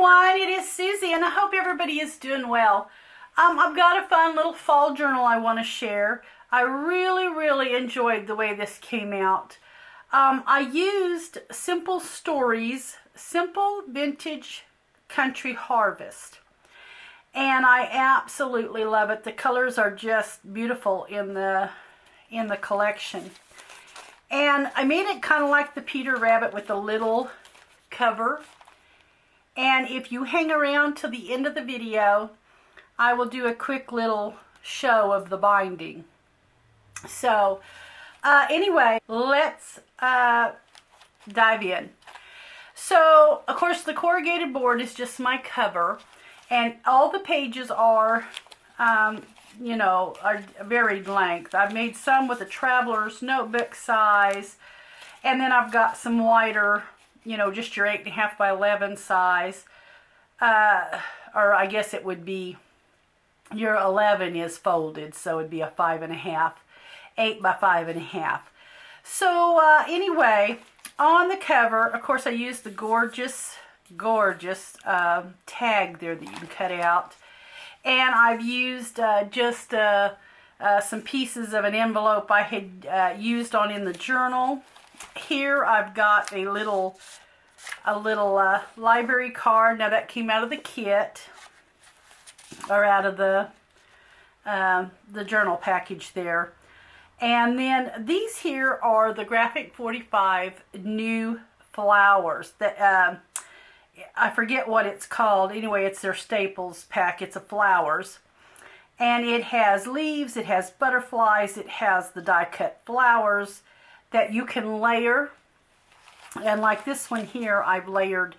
everyone, it is Susie and I hope everybody is doing well. I've got a fun little fall journal I want to share. I really enjoyed the way this came out. I used Simple Stories, Simple Vintage Country Harvest. And I absolutely love it. The colors are just beautiful in the collection. And I made it kind of like the Peter Rabbit with the little cover. And if you hang around till the end of the video, I will do a quick little show of the binding. So anyway, let's dive in. So of course the corrugated board is just my cover, and all the pages are are varied length. I've made some with a traveler's notebook size, and then I've got some wider, just your 8.5 by 11 size, or I guess it would be your 11 is folded, so it'd be a 5.5, 8 by 5.5. So anyway, on the cover, of course, I used the gorgeous tag there that you can cut out. And I've used just some pieces of an envelope I had used in the journal. Here I've got a little library card. Now that came out of the kit, or out of the journal package there. And then these here are the Graphic 45 new flowers that I forget what it's called. Anyway, it's their staples pack. It's of flowers. And it has leaves, it has butterflies, it has the die-cut flowers that you can layer. And like this one here, I've layered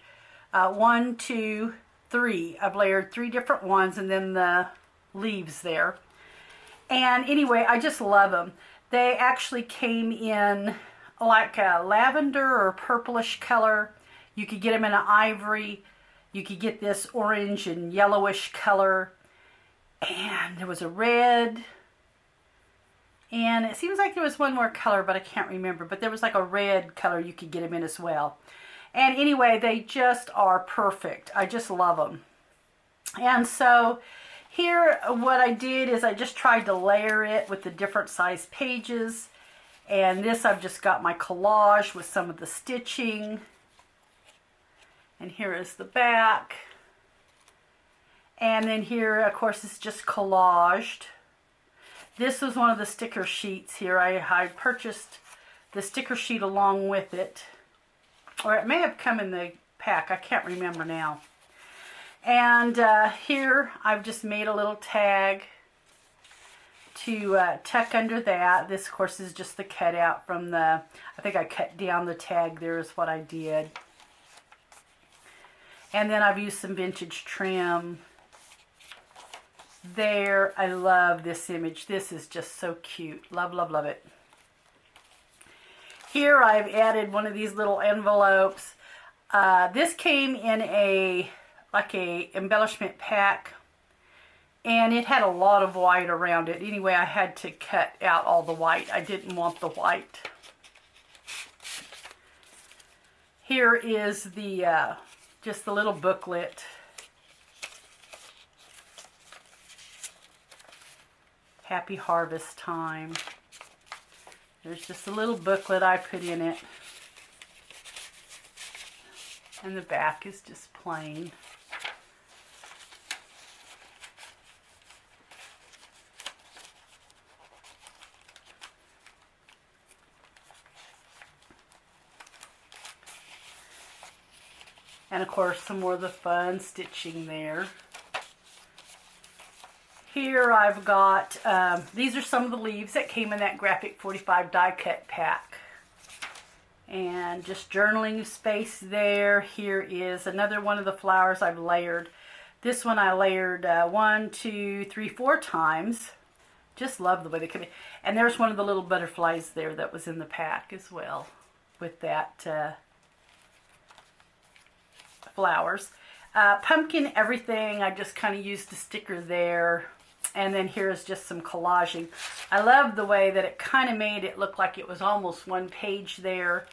1, 2, 3. I've layered 3 different ones, and then the leaves there. And anyway, I just love them. They actually came in like a lavender or purplish color. You could get them in an ivory. You could get this orange and yellowish color. And there was a red. And it seems like there was one more color, but I can't remember. But there was like a red color you could get them in as well. And anyway, they just are perfect. I just love them. And so here, what I did is I just tried to layer it with the different size pages. And this, I've just got my collage with some of the stitching. And here is the back. And then here, of course, it's just collaged. This was one of the sticker sheets here. I purchased the sticker sheet along with it. Or it may have come in the pack. I can't remember now. And here, I've just made a little tag to tuck under that. This, of course, is just the cutout from I think I cut down the tag there is what I did. And then I've used some vintage trim there. I love this image. This is just so cute. Love it. Here I've added one of these little envelopes. This came in like a embellishment pack, and it had a lot of white around it. Anyway, I had to cut out all the white. I didn't want the white. Here is the just the little booklet. Happy Harvest Time. There's just a little booklet I put in it. And the back is just plain. And of course, some more of the fun stitching there. Here I've got, these are some of the leaves that came in that Graphic 45 die cut pack. And just journaling space there. Here is another one of the flowers I've layered. This one I layered 1, 2, 3, 4 times. Just love the way they come in. And there's one of the little butterflies there that was in the pack as well with that flowers. Pumpkin everything, I just kind of used a sticker there. And then here's just some collaging. I love the way that it kind of made it look like it was almost one page there.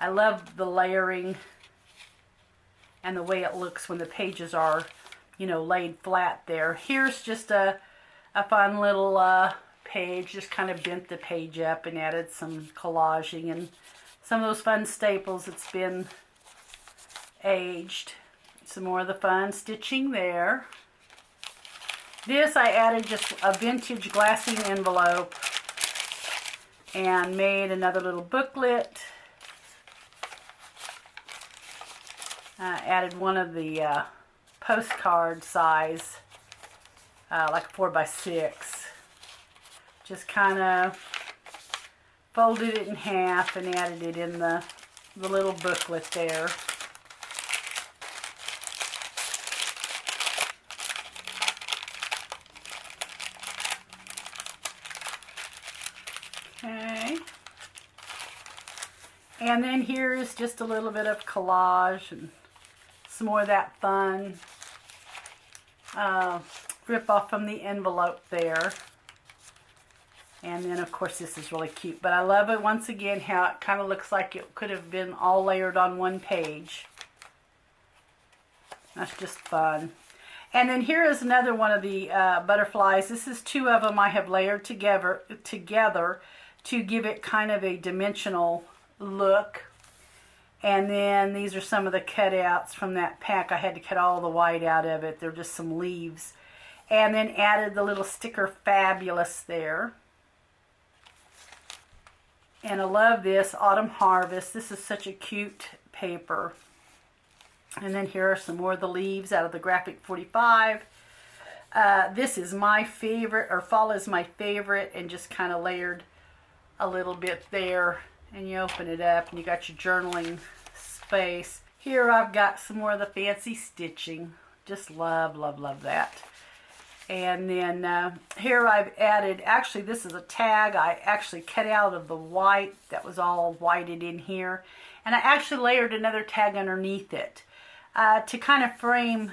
I love the layering and the way it looks when the pages are, you know, laid flat there. Here's just a fun little page. Just kind of bent the page up and added some collaging and some of those fun staples that's been aged. Some more of the fun stitching there. This I added just a vintage glassine envelope and made another little booklet. Added one of the postcard size, like 4x6. Just kind of folded it in half and added it in the little booklet there. Okay. And then here is just a little bit of collage and some more of that fun rip off from the envelope there. And then of course this is really cute, but I love it once again how it kind of looks like it could have been all layered on one page. That's just fun. And then here is another one of the butterflies. This is two of them I have layered together to give it kind of a dimensional look. And then these are some of the cutouts from that pack. I had to cut all the white out of it. They're just some leaves. And then added the little sticker Fabulous there. And I love this Autumn Harvest. This is such a cute paper. And then here are some more of the leaves out of the Graphic 45. This is my favorite, or fall is my favorite, and just kind of layered a little bit there. And you open it up and you got your journaling space. Here I've got some more of the fancy stitching. Just love, love, love that. And then here I've added, actually this is a tag I actually cut out of the white that was all whited in here. And I actually layered another tag underneath it to kind of frame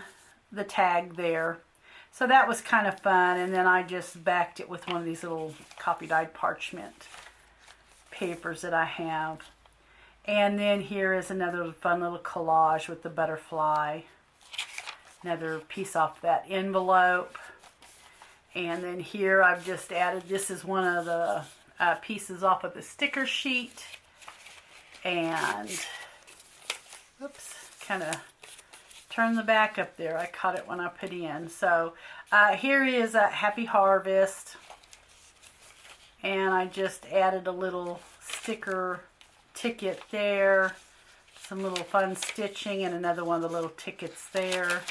the tag there. So that was kind of fun. And then I just backed it with one of these little copy dyed parchment papers that I have. And then here is another fun little collage with the butterfly. Another piece off that envelope. And then here I've just added, this is one of the pieces off of the sticker sheet. And, oops, kind of turn the back up there. I caught it when I put in. So here is a Happy Harvest. And I just added a little sticker ticket there. Some little fun stitching and another one of the little tickets there.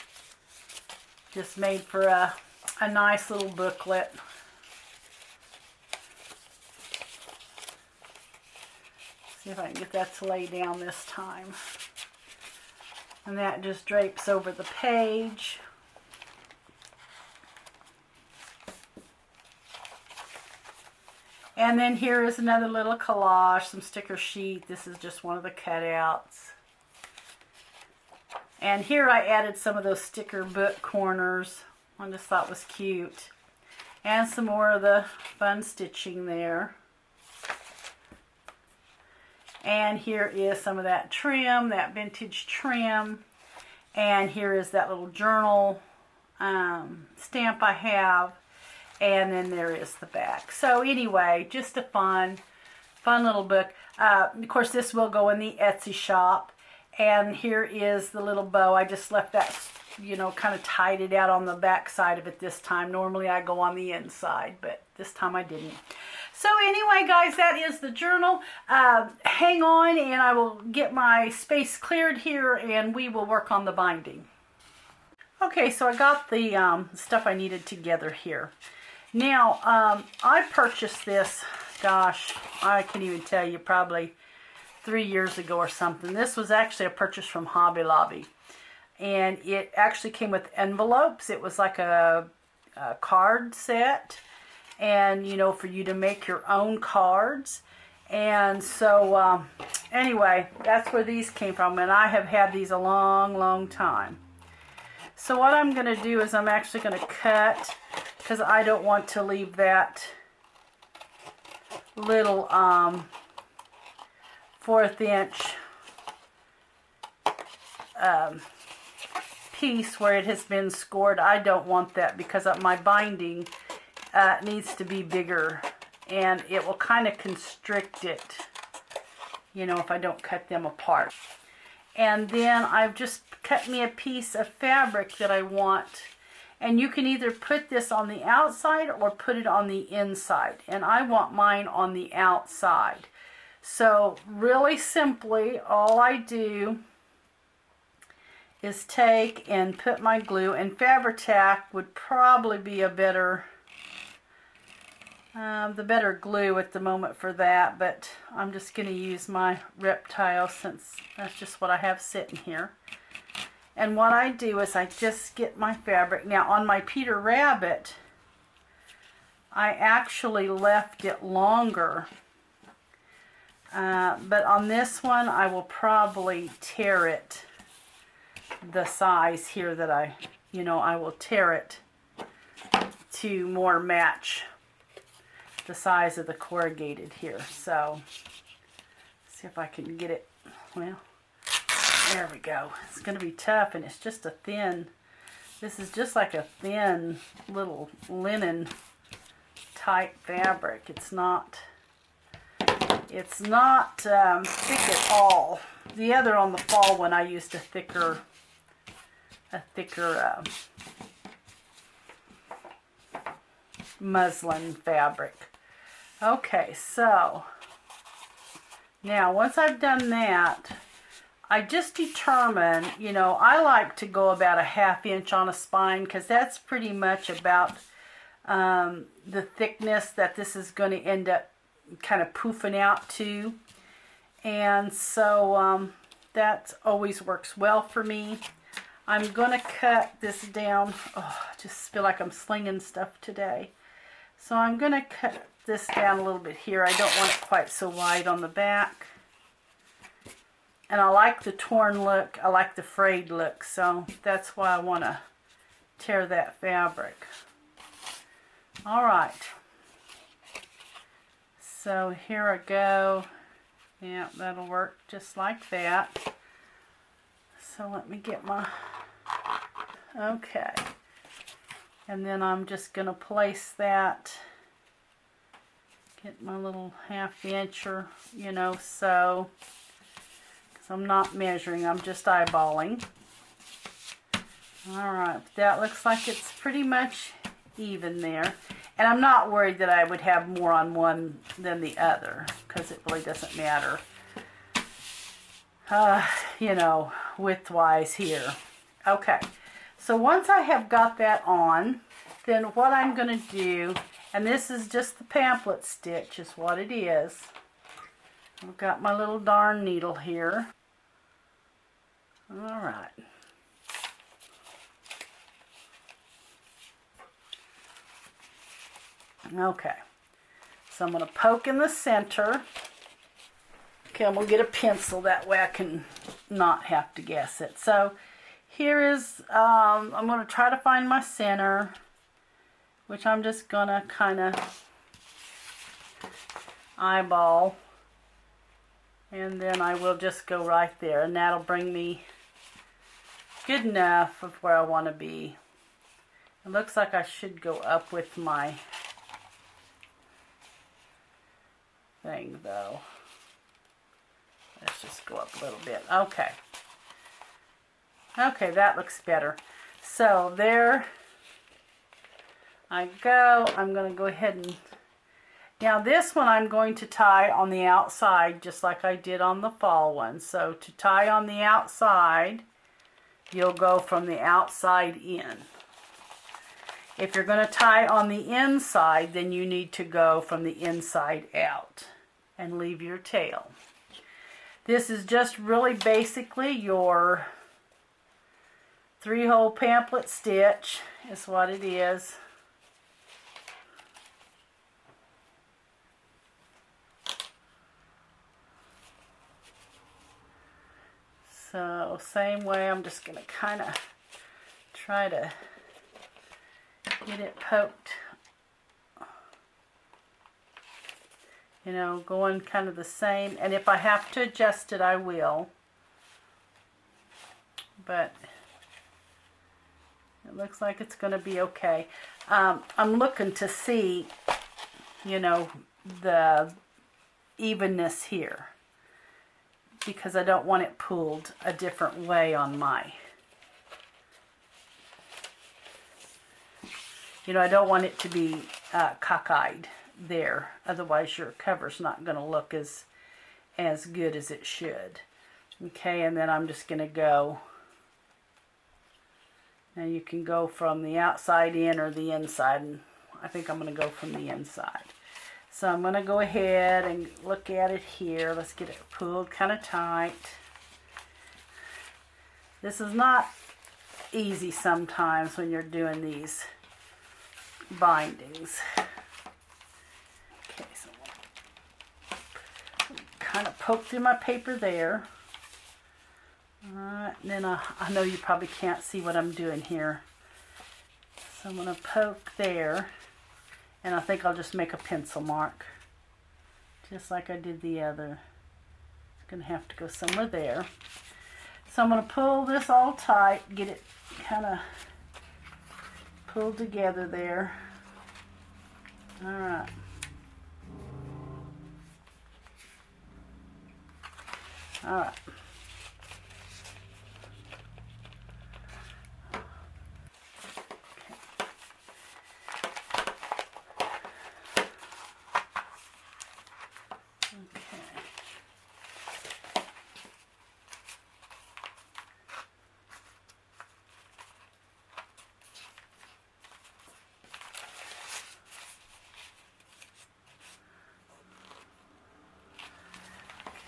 Just made for a nice little booklet. See if I can get that to lay down this time. And that just drapes over the page. And then here is another little collage, some sticker sheet. This is just one of the cutouts. And here I added some of those sticker book corners. I just thought was cute. And some more of the fun stitching there. And here is some of that trim, that vintage trim. And here is that little journal stamp I have. And then there is the back. So anyway, just a fun little book. Of course, this will go in the Etsy shop. And here is the little bow. I just left that, you know, kind of tied it out on the back side of it this time. Normally I go on the inside, but this time I didn't. So anyway, guys, that is the journal. Hang on and I will get my space cleared here and we will work on the binding. Okay, so I got the stuff I needed together here. Now, I purchased this, gosh, I can't even tell you, probably 3 years ago or something. This was actually a purchase from Hobby Lobby. And it actually came with envelopes. It was like a card set. And, you know, for you to make your own cards. And so, anyway, that's where these came from. And I have had these a long, long time. So what I'm going to do is I'm actually going to cut, because I don't want to leave that little 1/4 inch piece where it has been scored. I don't want that because my binding needs to be bigger, and it will kind of constrict it, you know, if I don't cut them apart. And then I've just cut me a piece of fabric that I want, and you can either put this on the outside or put it on the inside, and I want mine on the outside. So really simply, all I do is take and put my glue, and Fabri-Tac would probably be a better, the better glue at the moment for that, but I'm just going to use my Reptile since that's just what I have sitting here. And what I do is I just get my fabric. Now on my Peter Rabbit, I actually left it longer, but on this one I will probably tear it the size here that I will tear it to more match the size of the corrugated here. So see if I can get it. Well, there we go. It's going to be tough, and it's just a thin, this is just like a thin little linen type fabric. It's not thick at all. The other, on the fall one, I used a thicker muslin fabric. Okay, so now once I've done that, I just determine, you know, I like to go about a 1/2 inch on a spine because that's pretty much about the thickness that this is going to end up kind of poofing out to. And so that always works well for me. I'm going to cut this down. Oh, I just feel like I'm slinging stuff today. So I'm going to cut this down a little bit here. I don't want it quite so wide on the back. And I like the torn look. I like the frayed look. So that's why I want to tear that fabric. All right. So here I go. Yeah, that'll work just like that. So let me get my, okay. And then I'm just going to place that, get my little 1/2 inch or, you know, so, because I'm not measuring, I'm just eyeballing. All right, that looks like it's pretty much even there. And I'm not worried that I would have more on one than the other, because it really doesn't matter, you know, width-wise here. Okay, so once I have got that on, then what I'm going to do, and this is just the pamphlet stitch is what it is. I've got my little darn needle here. All right. Okay, so I'm going to poke in the center. Okay, I'm going to get a pencil, that way I can not have to guess it. So here is, I'm going to try to find my center, which I'm just going to kind of eyeball. And then I will just go right there, and that'll bring me good enough of where I want to be. It looks like I should go up with my thing though. Let's just go up a little bit. Okay. Okay, that looks better. So there I go. I'm going to go ahead and, now this one I'm going to tie on the outside just like I did on the fall one. So to tie on the outside, you'll go from the outside in. If you're going to tie on the inside, then you need to go from the inside out and leave your tail. This is just really basically your 3-hole pamphlet stitch is what it is. So same way, I'm just going to kind of try to get it poked, you know, going kind of the same. And if I have to adjust it, I will. But It looks like it's going to be okay. I'm looking to see, you know, the evenness here, because I don't want it pulled a different way on my, you know, I don't want it to be cockeyed there. Otherwise your cover's not going to look as good as it should. Okay, and then I'm just going to go, and you can go from the outside in or the inside, and I think I'm going to go from the inside. So I'm going to go ahead and look at it here. Let's get it pulled kind of tight. This is not easy sometimes when you're doing these bindings. Okay, so kind of poke through my paper there. Alright, and then I know you probably can't see what I'm doing here. So I'm going to poke there. And I think I'll just make a pencil mark, just like I did the other. It's going to have to go somewhere there. So I'm going to pull this all tight, get it kind of pulled together there. All right. All right.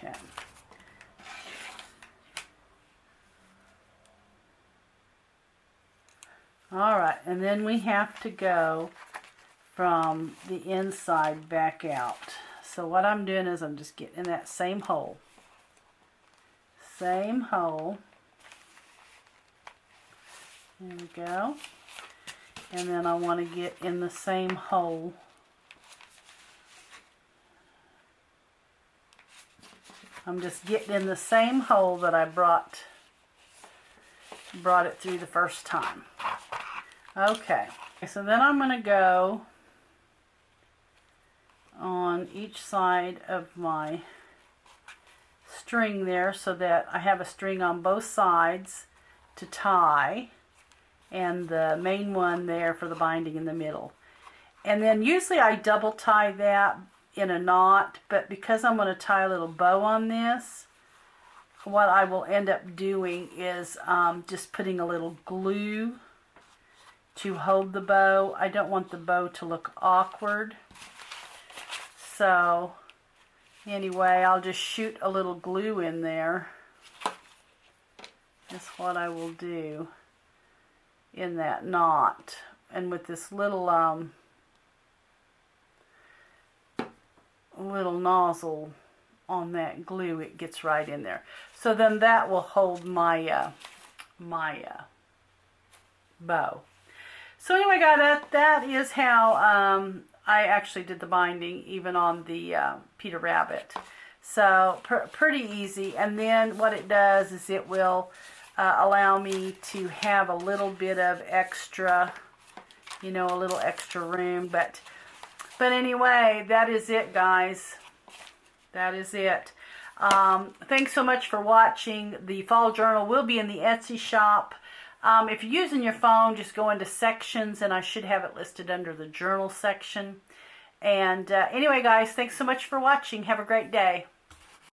Okay. All right, and then we have to go from the inside back out. So what I'm doing is I'm just getting in that same hole. Same hole. There we go. And then I want to get in the same hole. I'm just getting in the same hole that I brought it through the first time. Okay, so then I'm going to go on each side of my string there so that I have a string on both sides to tie, and the main one there for the binding in the middle. And then usually I double tie that in a knot, but because I'm going to tie a little bow on this, what I will end up doing is just putting a little glue to hold the bow. I don't want the bow to look awkward. So anyway, I'll just shoot a little glue in there. That's what I will do in that knot. And with this little nozzle on that glue, it gets right in there. So then that will hold my bow. So anyway, guys, that is how I actually did the binding, even on the Peter Rabbit. So pretty easy. And then what it does is it will allow me to have a little bit of extra, you know, a little extra room. But anyway, that is it, guys. That is it. Thanks so much for watching. The fall journal will be in the Etsy shop. If you're using your phone, just go into sections, and I should have it listed under the journal section. And anyway, guys, thanks so much for watching. Have a great day.